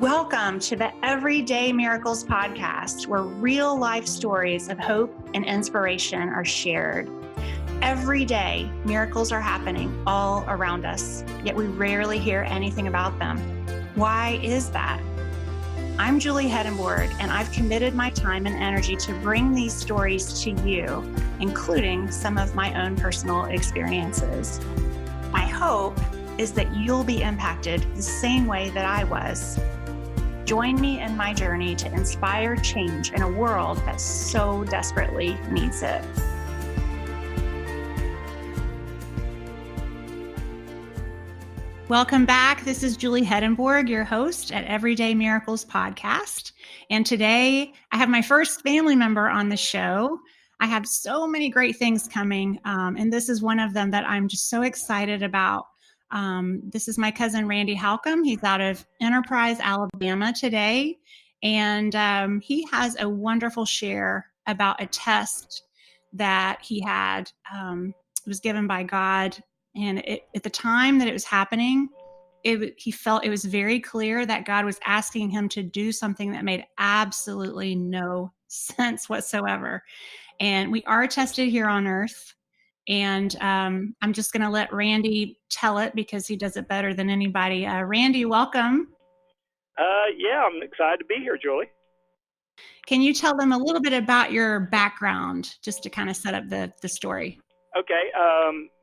Welcome to the Everyday Miracles podcast, where real life stories of hope and inspiration are shared. Every day, miracles are happening all around us, yet we rarely hear anything about them. Why is that? I'm Julie Hedenborg, and I've committed my time and energy to bring these stories to you, including some of my own personal experiences. My hope is that you'll be impacted the same way that I was. Join me in my journey to inspire change in a world that so desperately needs it. Welcome back. This is Julie Hedenborg, your host at Everyday Miracles podcast. And today I have my first family member on the show. I have so many great things coming, and this is one of them that I'm just so excited about. This is my cousin, Randy Halcomb. He's out of Enterprise, Alabama today. And he has a wonderful share about a test that he had. It was given by God. And at the time that it was happening, he felt it was very clear that God was asking him to do something that made absolutely no sense whatsoever. And we are tested here on earth. And I'm just going to let Randy tell it because he does it better than anybody. Randy, welcome. Yeah, I'm excited to be here, Julie. Can you tell them a little bit about your background, just to kind of set up the story? Okay.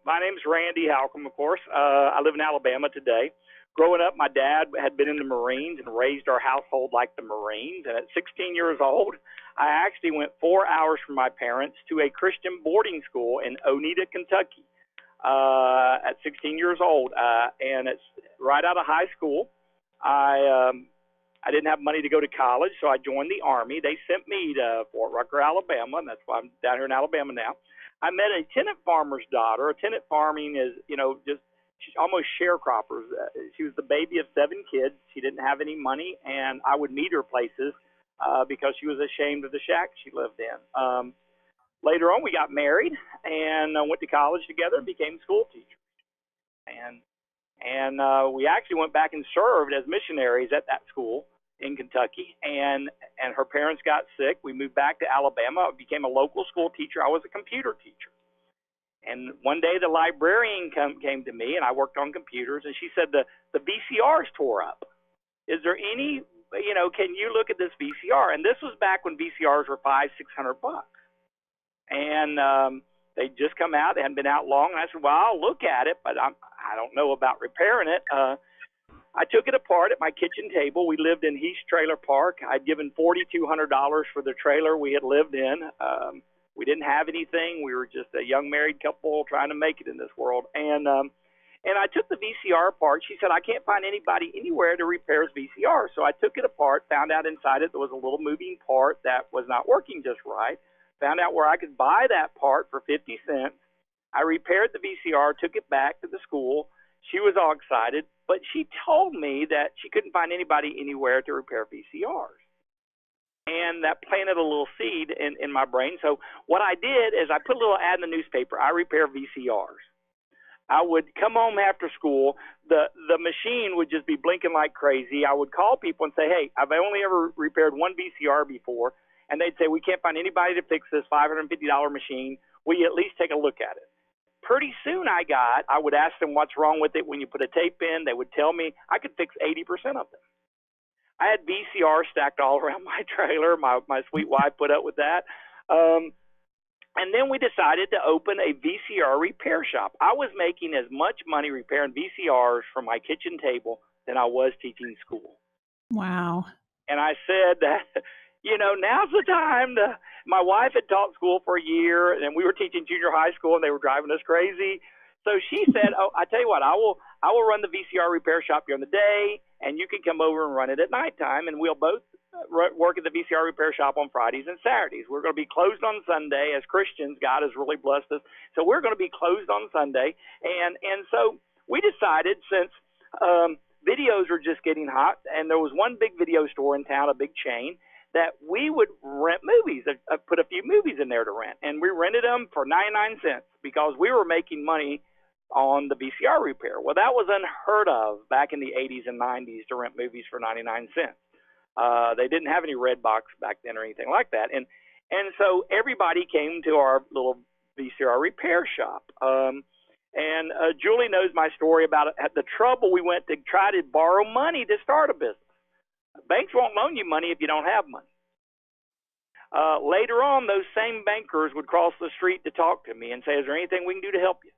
My name's Randy Halcomb, of course. I live in Alabama today. Growing up, my dad had been in the Marines and raised our household like the Marines. And at 16 years old, I actually went 4 hours from my parents to a Christian boarding school in Oneida, Kentucky, at 16 years old. And it's right out of high school. I didn't have money to go to college, so I joined the Army. They sent me to Fort Rucker, Alabama, and that's why I'm down here in Alabama now. I met a tenant farmer's daughter. Tenant farming is, just almost sharecroppers. She was the baby of 7 kids. She didn't have any money, and I would meet her places because she was ashamed of the shack she lived in. Later on, we got married and went to college together and became school teachers. And we actually went back and served as missionaries at that school in Kentucky. And her parents got sick. We moved back to Alabama. I became a local school teacher. I was a computer teacher. And one day the librarian came to me, and I worked on computers, and she said, the VCRs tore up. Is there any, can you look at this VCR? And this was back when VCRs were $500-600. And they just come out. They hadn't been out long. And I said, well, I'll look at it, but I don't know about repairing it. I took it apart at my kitchen table. We lived in Heath Trailer Park. I'd given $4,200 for the trailer we had lived in. We didn't have anything. We were just a young married couple trying to make it in this world. And I took the VCR apart. She said, I can't find anybody anywhere to repair his VCR. So I took it apart, found out inside it there was a little moving part that was not working just right. Found out where I could buy that part for 50 cents. I repaired the VCR, took it back to the school. She was all excited, but she told me that she couldn't find anybody anywhere to repair VCRs. And that planted a little seed in my brain. So what I did is I put a little ad in the newspaper. I repair VCRs. I would come home after school. The machine would just be blinking like crazy. I would call people and say, hey, I've only ever repaired one VCR before. And they'd say, we can't find anybody to fix this $550 machine. Will you at least take a look at it? Pretty soon I would ask them what's wrong with it. When you put a tape in, they would tell me I could fix 80% of them. I had VCR stacked all around my trailer. My sweet wife put up with that. And then we decided to open a VCR repair shop. I was making as much money repairing VCRs from my kitchen table than I was teaching school. Wow. And I said that, now's the time to. My wife had taught school for a year, and we were teaching junior high school, and they were driving us crazy. So she said, oh, I tell you what, I will run the VCR repair shop during the day, and you can come over and run it at nighttime, and we'll both work at the VCR repair shop on Fridays and Saturdays. We're going to be closed on Sunday. As Christians, God has really blessed us. So we're going to be closed on Sunday. And so we decided, since videos were just getting hot, and there was one big video store in town, a big chain, that we would rent movies, put a few movies in there to rent. And we rented them for 99 cents because we were making money on the VCR repair. Well, that was unheard of back in the 80s and 90s to rent movies for 99 cents. They didn't have any red box back then or anything like that. And so everybody came to our little VCR repair shop. And Julie knows my story about the trouble we went to try to borrow money to start a business. Banks won't loan you money if you don't have money. Later on, those same bankers would cross the street to talk to me and say, is there anything we can do to help you?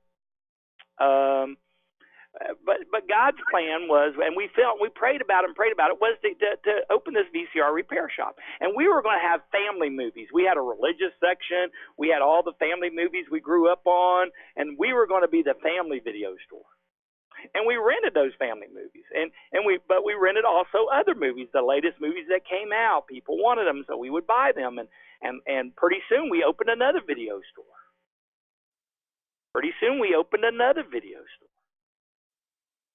But God's plan was, and we prayed about it, was to open this VCR repair shop. And we were going to have family movies. We had a religious section. We had all the family movies we grew up on, and we were going to be the family video store. And we rented those family movies, but we rented also other movies, the latest movies that came out. People wanted them, so we would buy them, and pretty soon we opened another video store.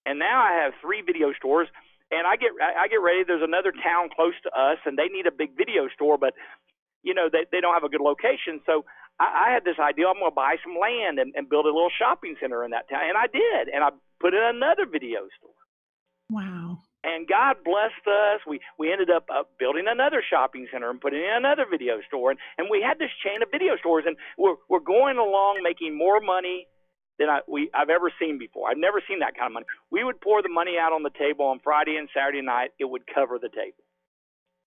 And now I have 3 video stores, and I get ready. There's another town close to us, and they need a big video store, but they don't have a good location. So I had this idea. I'm going to buy some land and build a little shopping center in that town, and I did, and I put in another video store. Wow. And God blessed us. We ended up building another shopping center and putting in another video store, and we had this chain of video stores, and we're going along making more money than I've ever seen before. I've never seen that kind of money. We would pour the money out on the table on Friday and Saturday night. It would cover the table.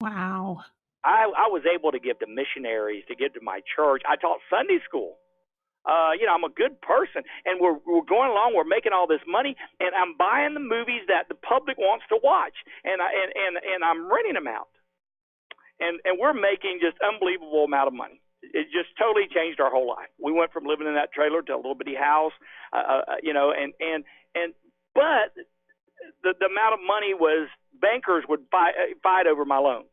Wow. I was able to give to missionaries, to give to my church. I taught Sunday school. I'm a good person, and we're going along. We're making all this money, and I'm buying the movies that the public wants to watch, and I'm renting them out, and we're making just unbelievable amount of money. It just totally changed our whole life. We went from living in that trailer to a little bitty house, but the amount of money was bankers would fight over my loans.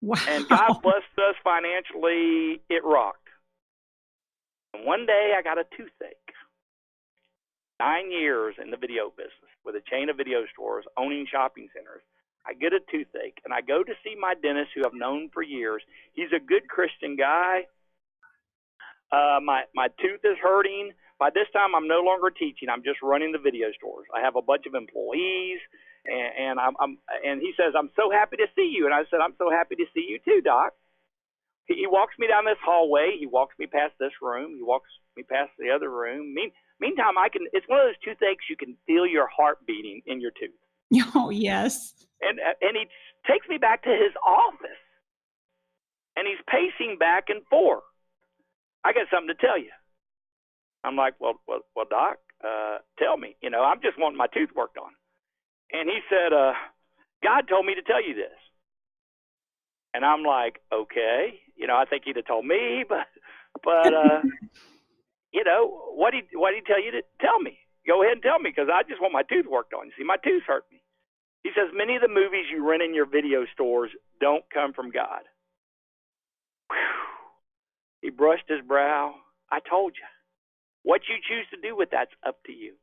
Wow. And God blessed us financially. It rocked. And one day I got a toothache. 9 years in the video business with a chain of video stores, owning shopping centers. I get a toothache, and I go to see my dentist, who I've known for years. He's a good Christian guy. My tooth is hurting. By this time, I'm no longer teaching. I'm just running the video stores. I have a bunch of employees, and he says, "I'm so happy to see you." And I said, "I'm so happy to see you too, Doc." He walks me down this hallway. He walks me past this room. He walks me past the other room. Meantime, it's one of those toothaches you can feel your heart beating in your tooth. Oh, yes. And he takes me back to his office, and he's pacing back and forth. I got something to tell you. I'm like, well, Doc, tell me. I'm just wanting my tooth worked on. And he said, God told me to tell you this. And I'm like, okay. I think he'd have told me, but what did he tell you to tell me? Go ahead and tell me, because I just want my tooth worked on. You see, my tooth hurt me. He says, many of the movies you rent in your video stores don't come from God. Whew. He brushed his brow. I told you. What you choose to do with that's up to you.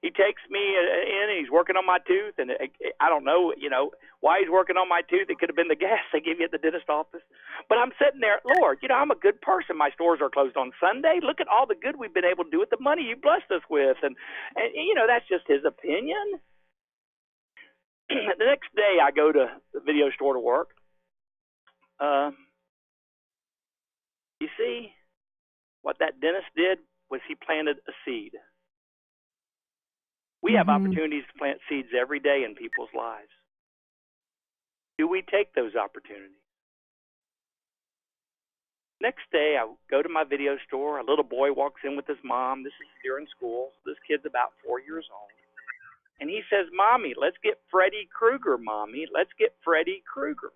He takes me in, and he's working on my tooth, and I don't know, why he's working on my tooth. It could have been the gas they give you at the dentist office. But I'm sitting there, Lord, I'm a good person. My stores are closed on Sunday. Look at all the good we've been able to do with the money you blessed us with. And that's just his opinion. The next day, I go to the video store to work. You see, what that dentist did was he planted a seed. We have opportunities to plant seeds every day in people's lives. Do we take those opportunities? Next day, I go to my video store. A little boy walks in with his mom. This is during school. This kid's about 4 years old. And he says, "Mommy, let's get Freddy Krueger, Mommy. Let's get Freddy Krueger."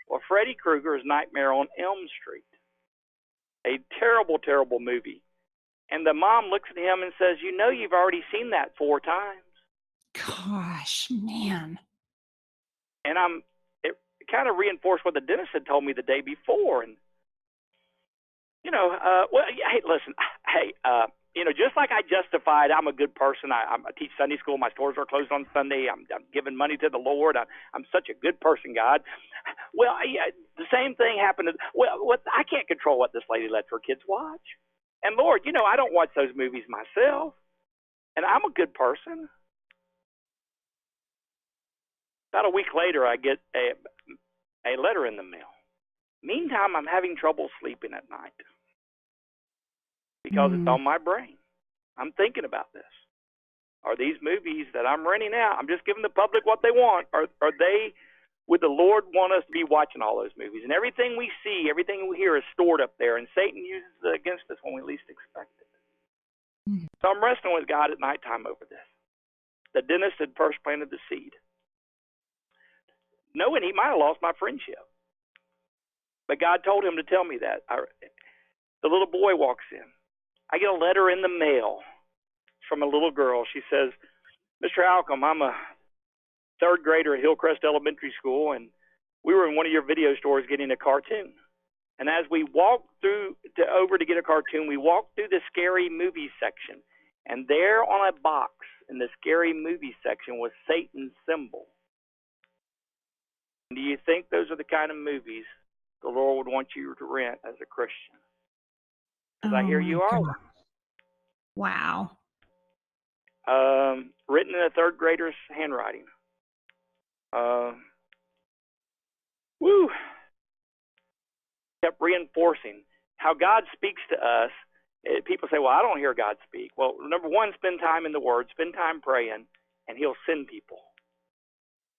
Well, Freddy Krueger is Nightmare on Elm Street. A terrible, terrible movie. And the mom looks at him and says, you've already seen that 4 times. Gosh, man. And it kind of reinforced what the dentist had told me the day before. And, hey, listen, just like I justified, I'm a good person. I teach Sunday school. My stores are closed on Sunday. I'm giving money to the Lord. I'm such a good person, God. Well, the same thing happened. I can't control what this lady lets her kids watch. And Lord, I don't watch those movies myself, and I'm a good person. About a week later, I get a letter in the mail. Meantime, I'm having trouble sleeping at night because it's on my brain. I'm thinking about this. Are these movies that I'm renting out, I'm just giving the public what they want, would the Lord want us to be watching all those movies? And everything we see, everything we hear is stored up there, and Satan uses it against us when we least expect it. So I'm wrestling with God at nighttime over this. The dentist had first planted the seed, knowing he might have lost my friendship. But God told him to tell me that. The little boy walks in. I get a letter in the mail from a little girl. She says, Mr. Halcomb, I'm a third grader at Hillcrest Elementary School, and we were in one of your video stores getting a cartoon. And as we walked over to get a cartoon, we walked through the scary movie section. And there on a box in the scary movie section was Satan's symbol. Do you think those are the kind of movies the Lord would want you to rent as a Christian? Because I hear you are one. Wow. Written in a third grader's handwriting. Kept reinforcing how God speaks to us. People say, well, I don't hear God speak. Well, number one, spend time in the Word, spend time praying, and He'll send people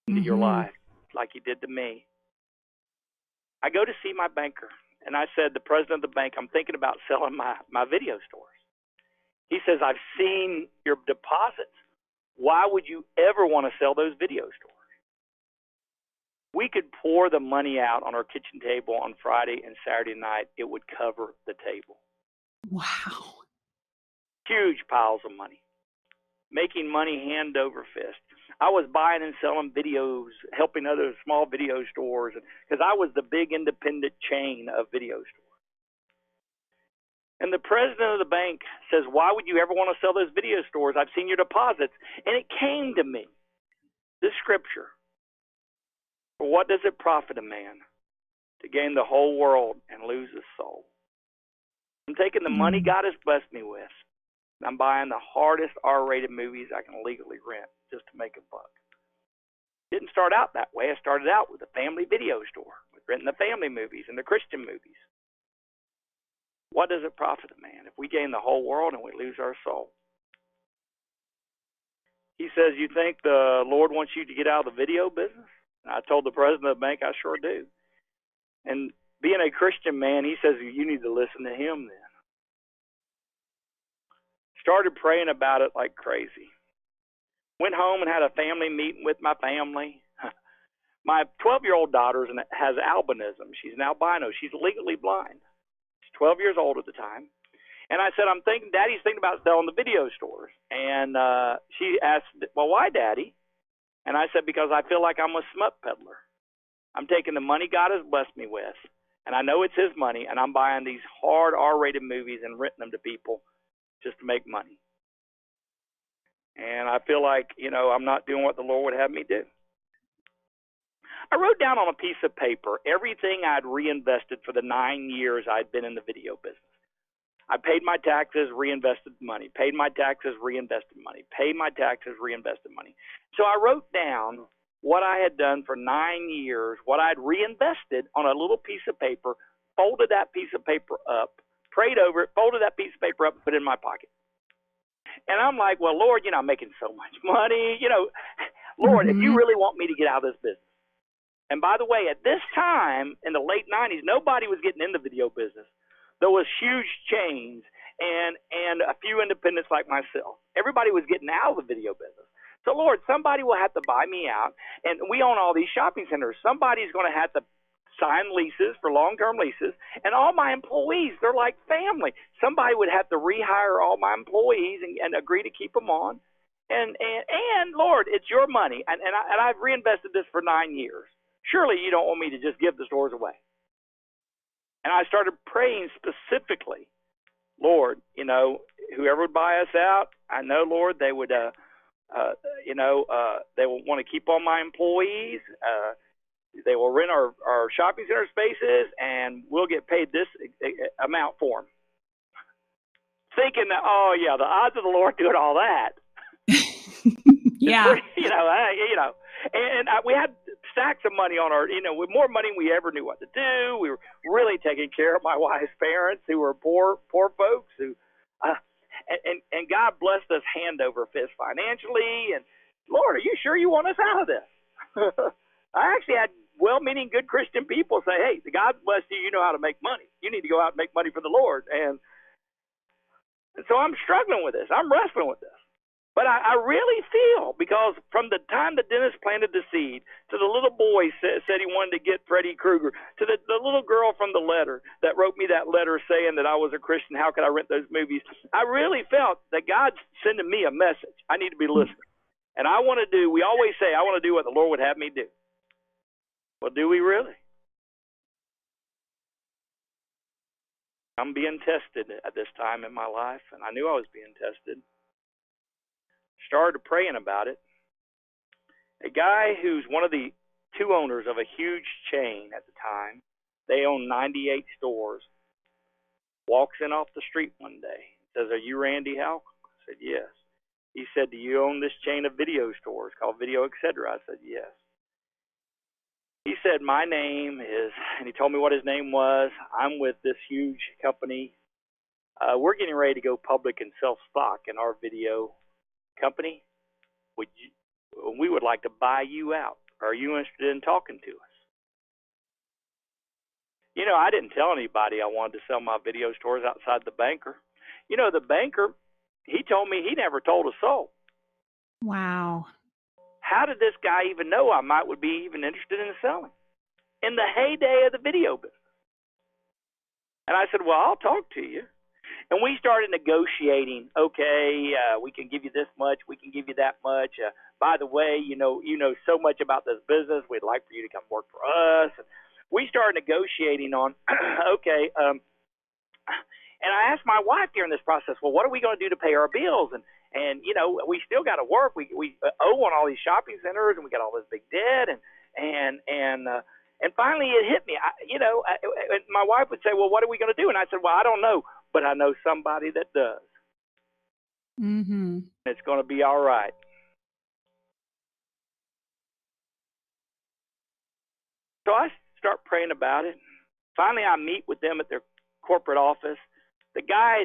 into your life like He did to me. I go to see my banker, and I said, the president of the bank, I'm thinking about selling my video stores. He says, I've seen your deposits. Why would you ever want to sell those video stores? We could pour the money out on our kitchen table on Friday and Saturday night. It would cover the table. Wow. Huge piles of money. Making money hand over fist. I was buying and selling videos, helping other small video stores, because I was the big independent chain of video stores. And the president of the bank says, why would you ever want to sell those video stores? I've seen your deposits. And it came to me, this scripture. For what does it profit a man to gain the whole world and lose his soul? I'm taking the money God has blessed me with. I'm buying the hardest R-rated movies I can legally rent just to make a buck. Didn't start out that way. I started out with a family video store, with renting the family movies and the Christian movies. What does it profit a man if we gain the whole world and we lose our soul? He says, you think the Lord wants you to get out of the video business? And I told the president of the bank, I sure do. And being a Christian man, he says, you need to listen to him then. Started praying about it like crazy. Went home and had a family meeting with my family. My 12-year-old daughter has albinism. She's an albino. She's legally blind. She's 12 years old at the time. And I said, Daddy's thinking about selling the video stores. And she asked, well, why, Daddy? And I said, because I feel like I'm a smut peddler. I'm taking the money God has blessed me with, and I know it's His money, and I'm buying these hard R-rated movies and renting them to people just to make money. And I feel like, I'm not doing what the Lord would have me do. I wrote down on a piece of paper everything I'd reinvested for the 9 years I'd been in the video business. I paid my taxes, reinvested money, paid my taxes, reinvested money, paid my taxes, reinvested money. So I wrote down what I had done for 9 years, what I'd reinvested on a little piece of paper, folded that piece of paper up, prayed over it, folded that piece of paper up, and put it in my pocket. And I'm like, well, Lord, I'm making so much money. Lord, if you really want me to get out of this business. And by the way, at this time, in the late 90s, nobody was getting in the video business. There was huge chains and a few independents like myself. Everybody was getting out of the video business. So, Lord, somebody will have to buy me out. And we own all these shopping centers. Somebody's going to have to sign leases for long-term leases. And all my employees, they're like family. Somebody would have to rehire all my employees and agree to keep them on. And Lord, it's your money. And I've reinvested this for 9 years. Surely you don't want me to just give the stores away. And I started praying specifically, Lord, whoever would buy us out, I know, Lord, they would, they will want to keep all my employees. They will rent our shopping center spaces, and we'll get paid this amount for them. thinking that, oh yeah, the odds of the Lord doing all that. Yeah. Pretty, and we had stacks of money on our, with more money than we ever knew what to do. We were really taking care of my wife's parents, who were poor folks, who, and God blessed us hand over fist financially. And Lord, are you sure you want us out of this? I actually had well-meaning, good Christian people say, hey, God bless you. You know how to make money. You need to go out and make money for the Lord. And so I'm struggling with this. I'm wrestling with this. But I really feel, because from the time the dentist planted the seed, to the little boy said he wanted to get Freddy Krueger, to the little girl from the letter that wrote me that letter saying that I was a Christian, how could I rent those movies? I really felt that God's sending me a message. I need to be listening. And we always say, I want to do what the Lord would have me do. Well, do we really? I'm being tested at this time in my life, and I knew I was being tested. Started praying about it. A guy who's one of the two owners of a huge chain at the time, they own 98 stores, walks in off the street one day, says, are you Randy Halcomb? I said, yes. He said, do you own this chain of video stores called Video Etc.? I said, yes. He said, my name is, and he told me what his name was. I'm with this huge company. We're getting ready to go public and sell stock in our video company. We would like to buy you out. Are you interested in talking to us? I didn't tell anybody I wanted to sell my video stores outside the banker. The banker, he told me he never told a soul. Wow. How did this guy even know I would be even interested in selling in the heyday of the video business? And I said, well, I'll talk to you. And we started negotiating. Okay, we can give you this much. We can give you that much. By the way, you know so much about this business. We'd like for you to come work for us. And we started negotiating on, okay. And I asked my wife during this process, well, what are we going to do to pay our bills? And we still got to work. We owe on all these shopping centers, and we got all this big debt. And finally, it hit me. My wife would say, well, what are we going to do? And I said, well, I don't know. But I know somebody that does. Mm-hmm. It's going to be all right. So I start praying about it. Finally, I meet with them at their corporate office. The guy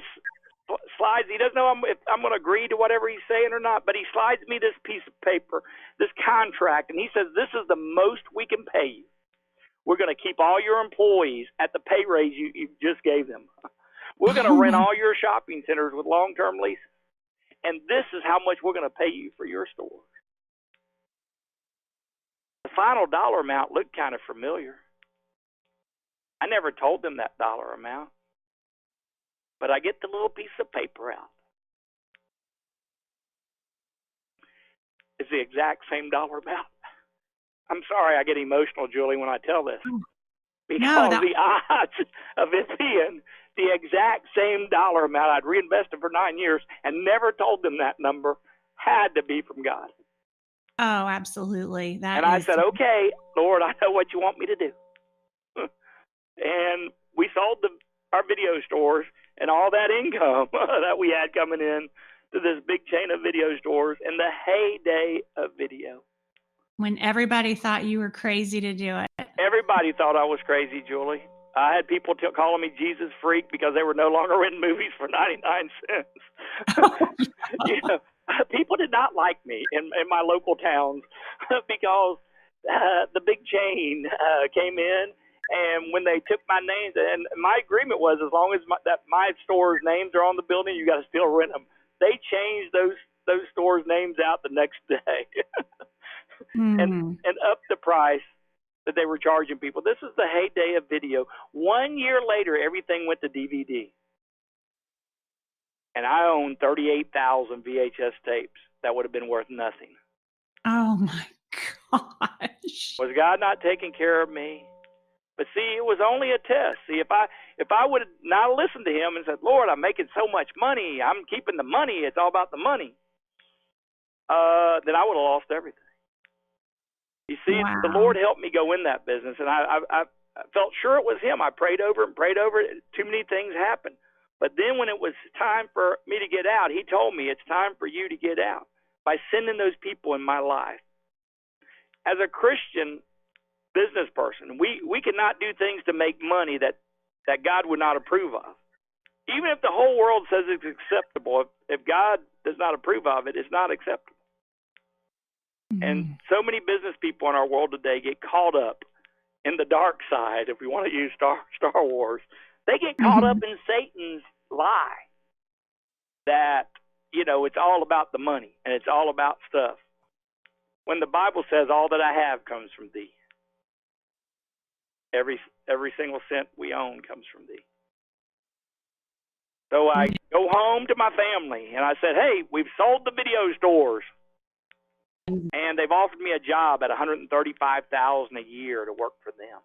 slides. He doesn't know if I'm going to agree to whatever he's saying or not, but he slides me this piece of paper, this contract, and he says, this is the most we can pay you. We're going to keep all your employees at the pay raise you just gave them. We're going to rent all your shopping centers with long-term leases. And this is how much we're going to pay you for your stores. The final dollar amount looked kind of familiar. I never told them that dollar amount. But I get the little piece of paper out. It's the exact same dollar amount. I'm sorry I get emotional, Julie, when I tell this. Because the odds of it being the exact same dollar amount I'd reinvested for 9 years and never told them that number had to be from God. Oh, absolutely. I said, okay, Lord, I know what you want me to do. And we sold our video stores and all that income that we had coming in to this big chain of video stores in the heyday of video. When everybody thought you were crazy to do it. Everybody thought I was crazy, Julie. I had people calling me Jesus freak because they were no longer renting movies for 99 cents. People did not like me in my local towns because the big chain came in, and when they took my names, and my agreement was as long as my store's names are on the building, you got to still rent them. They changed those stores' names out the next day and upped the price that they were charging people. This is the heyday of video. 1 year later, everything went to DVD. And I own 38,000 VHS tapes that would have been worth nothing. Oh, my gosh. Was God not taking care of me? But see, it was only a test. See, if I would have not listened to him and said, Lord, I'm making so much money, I'm keeping the money, it's all about the money, then I would have lost everything. You see, The Lord helped me go in that business, and I felt sure it was him. I prayed over it. Too many things happened. But then when it was time for me to get out, he told me, it's time for you to get out by sending those people in my life. As a Christian business person, we cannot do things to make money that God would not approve of. Even if the whole world says it's acceptable, if God does not approve of it, it's not acceptable. Mm-hmm. And so many business people in our world today get caught up in the dark side, if we want to use Star Wars. They get caught up in Satan's lie that, it's all about the money and it's all about stuff. When the Bible says all that I have comes from thee. Every single cent we own comes from thee. So I go home to my family and I said, hey, we've sold the video stores. And they've offered me a job at $135,000 a year to work for them.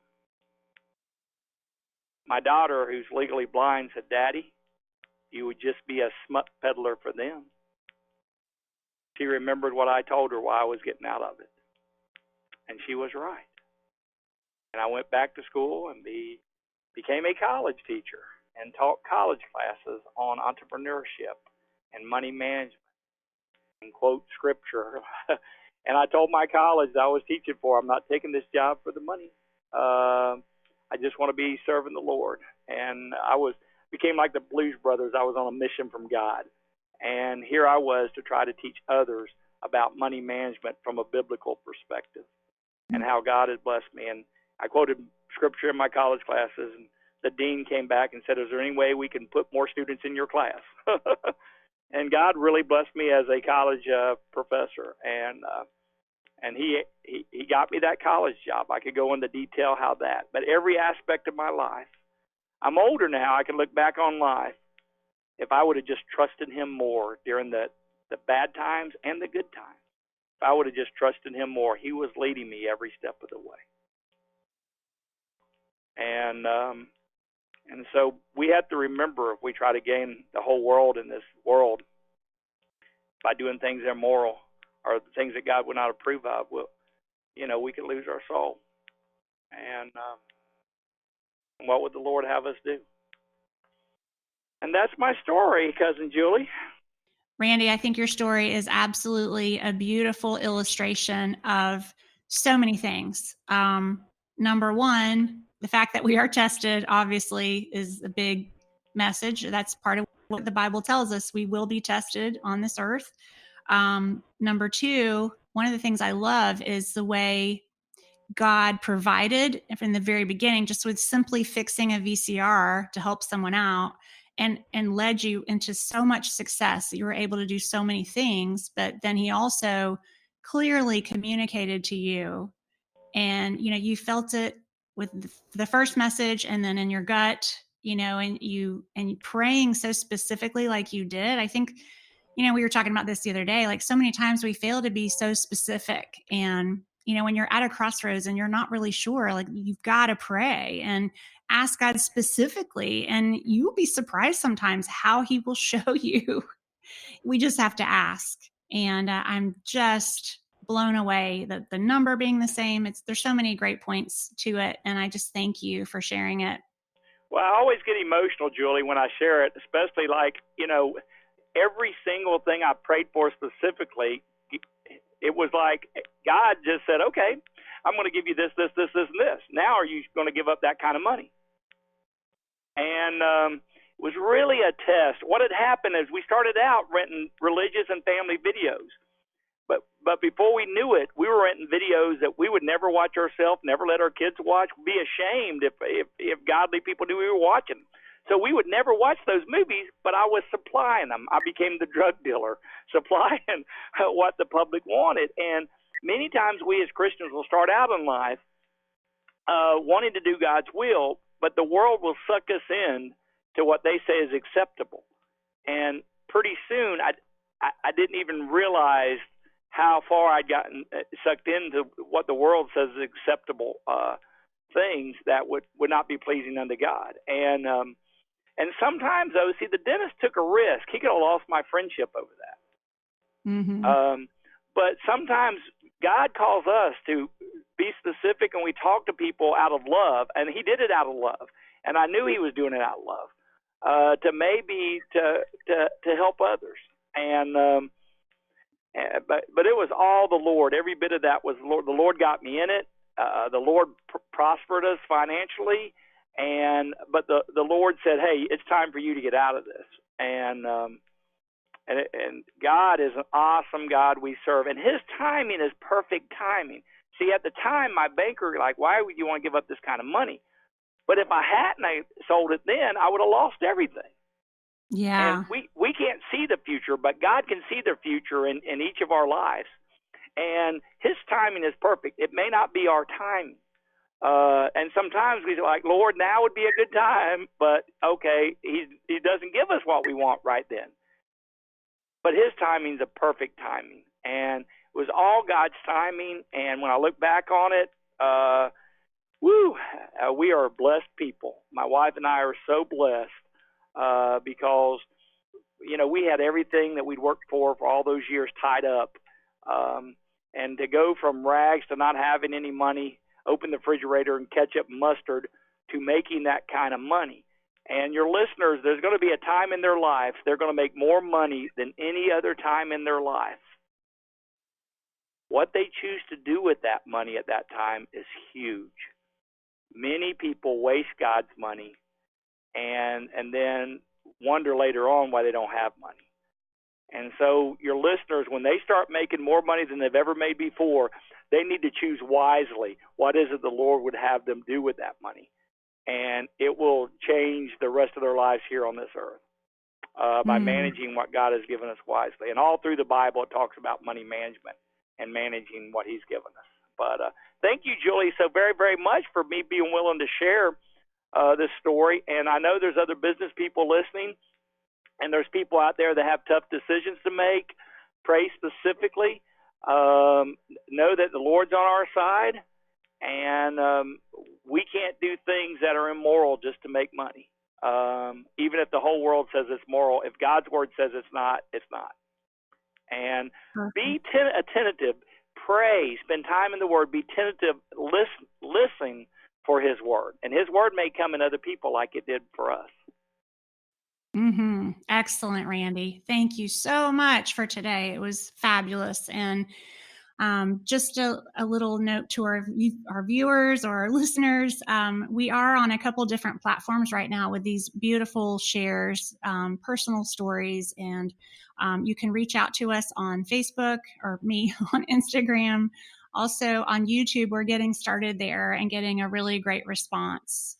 My daughter, who's legally blind, said, Daddy, you would just be a smut peddler for them. She remembered what I told her while I was getting out of it. And she was right. And I went back to school and became a college teacher and taught college classes on entrepreneurship and money management and quote scripture. And I told my college I was teaching for, I'm not taking this job for the money. I just want to be serving the Lord. And I became like the Blues Brothers. I was on a mission from God. And here I was to try to teach others about money management from a biblical perspective and how God has blessed me. And I quoted scripture in my college classes, and the dean came back and said, is there any way we can put more students in your class? And God really blessed me as a college professor. And he got me that college job. I could go into detail how that. But every aspect of my life, I'm older now. I can look back on life. If I would have just trusted him more during the bad times and the good times, if I would have just trusted him more, he was leading me every step of the way. And so we have to remember, if we try to gain the whole world in this world by doing things immoral or things that God would not approve of, we could lose our soul. And what would the Lord have us do? And that's my story, Cousin Julie. Randy, I think your story is absolutely a beautiful illustration of so many things. Number one, the fact that we are tested, obviously, is a big message. That's part of what the Bible tells us. We will be tested on this earth. Number two, one of the things I love is the way God provided from the very beginning, just with simply fixing a VCR to help someone out, and led you into so much success that you were able to do so many things. But then he also clearly communicated to you, and you felt it with the first message, and then in your gut, and you praying so specifically like you did. I think we were talking about this the other day, like so many times we fail to be so specific. And when you're at a crossroads and you're not really sure, like you've got to pray and ask God specifically, and you'll be surprised sometimes how he will show you. We just have to ask. And I'm just blown away that the number being the same, there's so many great points to it. And I just thank you for sharing it. Well, I always get emotional, Julie, when I share it, especially every single thing I prayed for specifically, it was like God just said, okay, I'm going to give you this, this, this, this, and this. Now are you going to give up that kind of money? And it was really a test. What had happened is we started out renting religious and family videos. But before we knew it, we were renting videos that we would never watch ourselves, never let our kids watch, be ashamed if godly people knew we were watching. So we would never watch those movies, but I was supplying them. I became the drug dealer, supplying what the public wanted. And many times we as Christians will start out in life wanting to do God's will, but the world will suck us in to what they say is acceptable. And pretty soon I didn't even realize how far I'd gotten sucked into what the world says is acceptable things that would not be pleasing unto God. And sometimes, though, see, the dentist took a risk. He could have lost my friendship over that. Mm-hmm. But sometimes God calls us to be specific, and we talk to people out of love, and he did it out of love. And I knew he was doing it out of love. to maybe to help others. And but it was all the Lord. Every bit of that was the Lord. The Lord got me in it. The Lord prospered us financially, but the Lord said, "Hey, it's time for you to get out of this." And God is an awesome God we serve, and His timing is perfect timing. See, at the time, my banker like, "Why would you want to give up this kind of money?" But if I hadn't sold it then, I would have lost everything. Yeah. And we can't see the future, but God can see the future in each of our lives. And His timing is perfect. It may not be our timing. And sometimes we're like, "Lord, now would be a good time," but okay, He doesn't give us what we want right then. But His timing's a perfect timing. And it was all God's timing. And when I look back on it, we are blessed people. My wife and I are so blessed because, we had everything that we'd worked for all those years tied up. And to go from rags to not having any money, open the refrigerator and ketchup and mustard, to making that kind of money. And your listeners, there's going to be a time in their life they're going to make more money than any other time in their life. What they choose to do with that money at that time is huge. Many people waste God's money and then wonder later on why they don't have money. And so your listeners, when they start making more money than they've ever made before, they need to choose wisely what is it the Lord would have them do with that money. And it will change the rest of their lives here on this earth by managing what God has given us wisely. And all through the Bible, it talks about money management and managing what He's given us. But thank you, Julie, so very, very much for me being willing to share this story. And I know there's other business people listening, and there's people out there that have tough decisions to make. Pray specifically. Know that the Lord's on our side, and we can't do things that are immoral just to make money. Even if the whole world says it's moral, if God's word says it's not, it's not. And be attentive, pray, spend time in the Word, be tentative, listen for His word. And His word may come in other people like it did for us. Excellent, Randy. Thank you so much for today. It was fabulous. And just a little note to our viewers or our listeners, we are on a couple different platforms right now with these beautiful shares, personal stories, and you can reach out to us on Facebook or me on Instagram. Also on YouTube, we're getting started there and getting a really great response.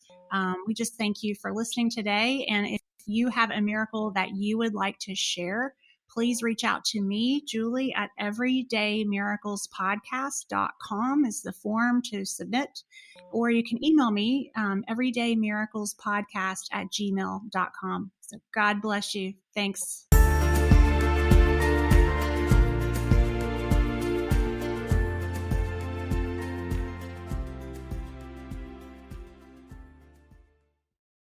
We just thank you for listening today. And if you have a miracle that you would like to share, please reach out to me, Julie, at everydaymiraclespodcast.com is the form to submit, or you can email me, everydaymiraclespodcast@gmail.com. So God bless you. Thanks.